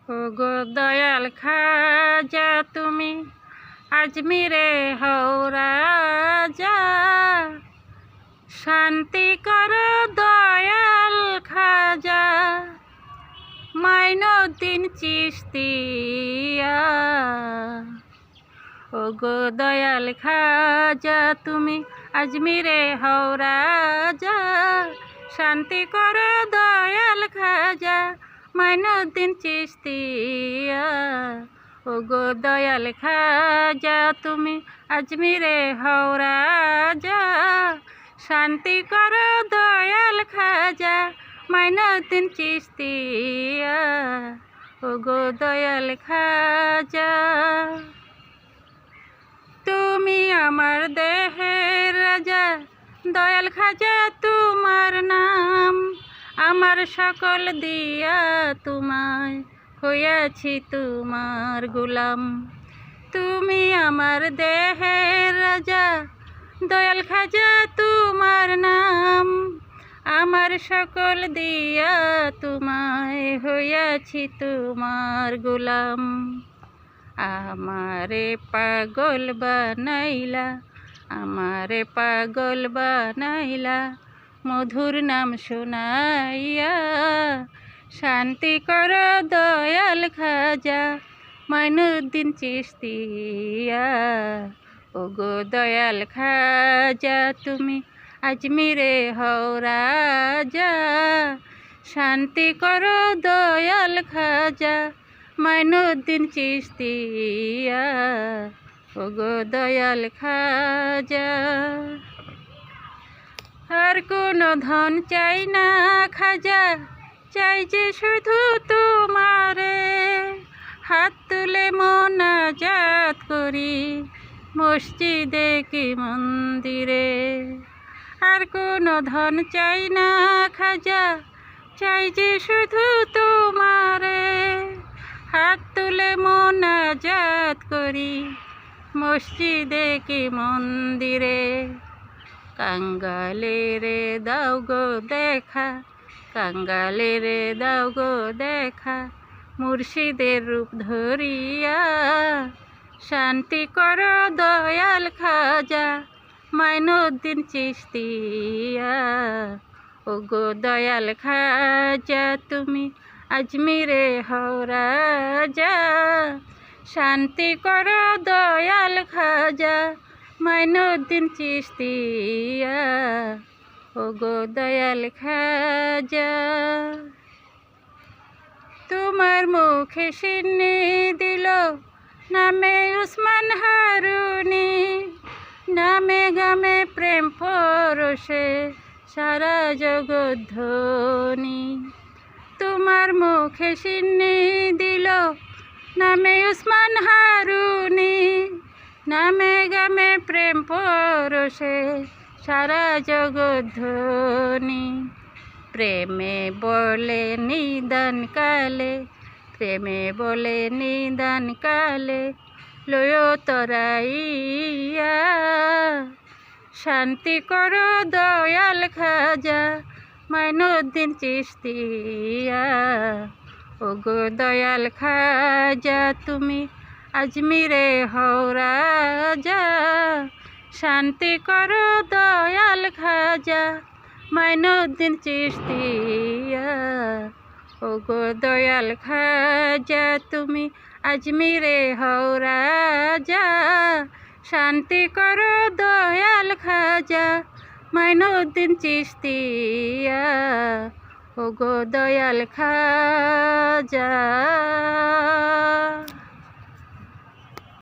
ও গো দয়াল খাজা তুমি আজমিরে হও রাজা, শান্তি করো দয়াল খাজা মাইনুদ্দিন চিশতিয়া। ও গো দয়াল খাজা তুমি আজমিরে হও রাজা, শান্তি করো দয়াল খাজা মাইনুদ্দিন চিশতিয়া। ও গো দয়াল খাজা তুমি আজমিরে হও রাজা, শান্তি করো দয়াল খাজা মাইনুদ্দিন চিশতিয়া। ও গো দয়াল খাজা তুমি আমার দেহের রাজা, দয়াল খাজা তোমার নাম। আমার সকল দিয়া তোমায় হইয়াছি তোমার গোলাম। তুমি আমার দেহের রাজা, দয়াল খাজা তোমার নাম। আমার সকল দিয়া তোমায় হইয়াছি তোমার গোলাম। আমারে পাগল বানাইলা, আমারে পাগল বানাইলা মধুর নাম শোনাইয়া। শান্তি করো দয়াল খাজা মাইনুদ্দিন চিশতিয়া। ও গো দয়াল খাজা তুমি আজমিরে হও রাজা, শান্তি করো দয়াল খাজা মাইনুদ্দিন চিশতিয়া। ও গো দয়াল খাজা আর কোনো ধন চাই না খাজা, চাই যে শুধু তোমারে। হাত তুলে মোনাজাত করি মসজিদে কি মন্দিরে। আর কোনো ধন চাই না খাজা, চাই যে শুধু তোমারে। হাত তুলে মোনাজাত করি মসজিদে কি মন্দিরে। কাঙ্গালে রে দাও গো দেখা, কাঙ্গালে রে দাও গো দেখা মুর্শিদের রূপ ধরিয়া। শান্তি করো দয়াল খাজা মাইনুদ্দিন চিশতিয়া। ও গো দয়াল খাজা তুমি আজমিরে হও রাজা, শান্তি করো দয়াল খাজা মাইনুদ্দিন চিশতিয়া। ও গো দয়াল খাজা তোমার মুখে সিন্নি দিল নামে উসমান হারুনি। নামে গামে প্রেম পরশে সারা জগৎ ধ্বনি। তোমার মুখে সিন্নি দিল নামে উসমান হারুনি। নামে গামে প্রেম পরশে সারা জগৎ ধ্বনি। প্রেমে বলে নিদান কালে, প্রেমে বলে নিদান কালে লয় তরাইয়া। শান্তি করো দয়াল খাজা মাইনুদ্দিন চিশতিয়া। ও গো দয়াল খাজা তুমি আজমিরে হও রাজা, শান্তি করো দয়াল খাজা মাইনুদ্দিন চিশতিয়া। ও গো দয়াল খাজা তুমি আজমিরে হও রাজা, শান্তি করো দয়াল খাজা মাইনুদ্দিন চিশতিয়া। ও গো দয়াল খাজা।